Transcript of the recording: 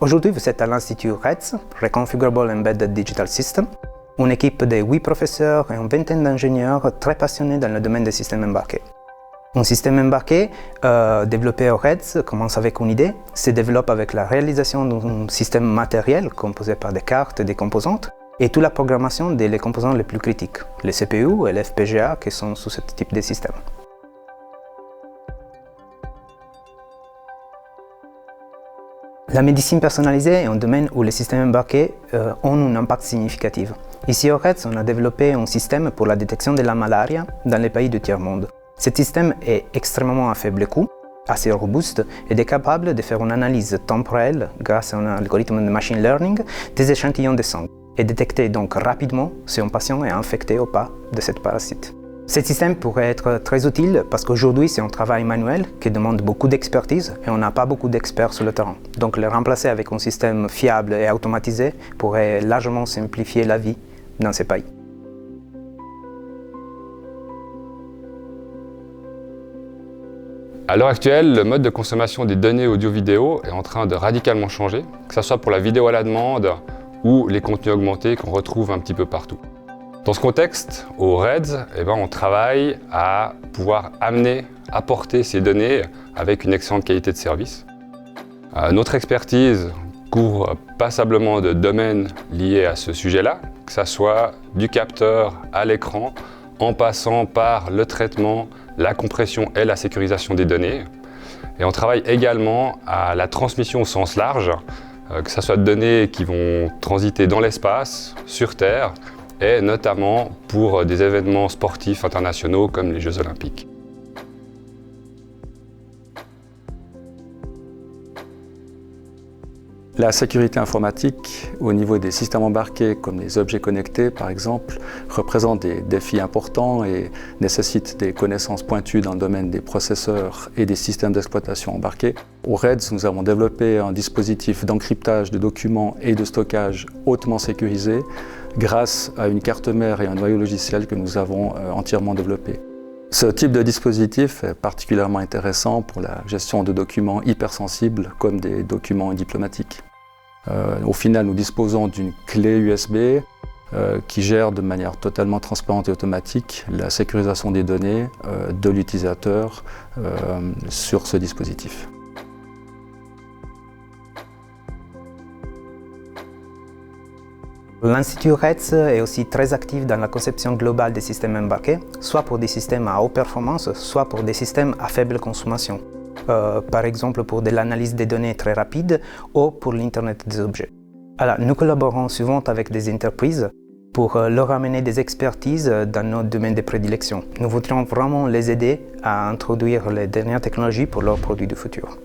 Aujourd'hui, vous êtes à l'Institut REDS, Reconfigurable Embedded Digital System, une équipe de 8 professeurs et une vingtaine d'ingénieurs très passionnés dans le domaine des systèmes embarqués. Un système embarqué développé au REDS commence avec une idée, se développe avec la réalisation d'un système matériel composé par des cartes et des composantes, et toute la programmation des composants les plus critiques, les CPU et les FPGA qui sont sous ce type de système. La médecine personnalisée est un domaine où les systèmes embarqués ont un impact significatif. Ici au REDS, on a développé un système pour la détection de la malaria dans les pays du tiers-monde. Ce système est extrêmement à faible coût, assez robuste et est capable de faire une analyse temporelle grâce à un algorithme de machine learning des échantillons de sang et détecter donc rapidement si un patient est infecté ou pas de cette parasite. Ce système pourrait être très utile parce qu'aujourd'hui c'est un travail manuel qui demande beaucoup d'expertise et on n'a pas beaucoup d'experts sur le terrain. Donc le remplacer avec un système fiable et automatisé pourrait largement simplifier la vie dans ces pays. À l'heure actuelle, le mode de consommation des données audio-vidéo est en train de radicalement changer, que ce soit pour la vidéo à la demande ou les contenus augmentés qu'on retrouve un petit peu partout. Dans ce contexte, au REDS, on travaille à pouvoir apporter ces données avec une excellente qualité de service. Notre expertise couvre passablement de domaines liés à ce sujet-là, que ce soit du capteur à l'écran, en passant par le traitement, la compression et la sécurisation des données. Et on travaille également à la transmission au sens large, que ce soit de données qui vont transiter dans l'espace, sur Terre, et notamment pour des événements sportifs internationaux comme les Jeux Olympiques. La sécurité informatique au niveau des systèmes embarqués comme les objets connectés par exemple représente des défis importants et nécessite des connaissances pointues dans le domaine des processeurs et des systèmes d'exploitation embarqués. Au REDS, nous avons développé un dispositif d'encryptage de documents et de stockage hautement sécurisé grâce à une carte mère et un noyau logiciel que nous avons entièrement développé. Ce type de dispositif est particulièrement intéressant pour la gestion de documents hypersensibles comme des documents diplomatiques. Au final, nous disposons d'une clé USB qui gère de manière totalement transparente et automatique la sécurisation des données de l'utilisateur sur ce dispositif. L'Institut REDS est aussi très actif dans la conception globale des systèmes embarqués, soit pour des systèmes à haute performance, soit pour des systèmes à faible consommation. Par exemple pour de l'analyse des données très rapide ou pour l'Internet des objets. Alors, nous collaborons souvent avec des entreprises pour leur amener des expertises dans nos domaines de prédilection. Nous voudrions vraiment les aider à introduire les dernières technologies pour leurs produits du futur.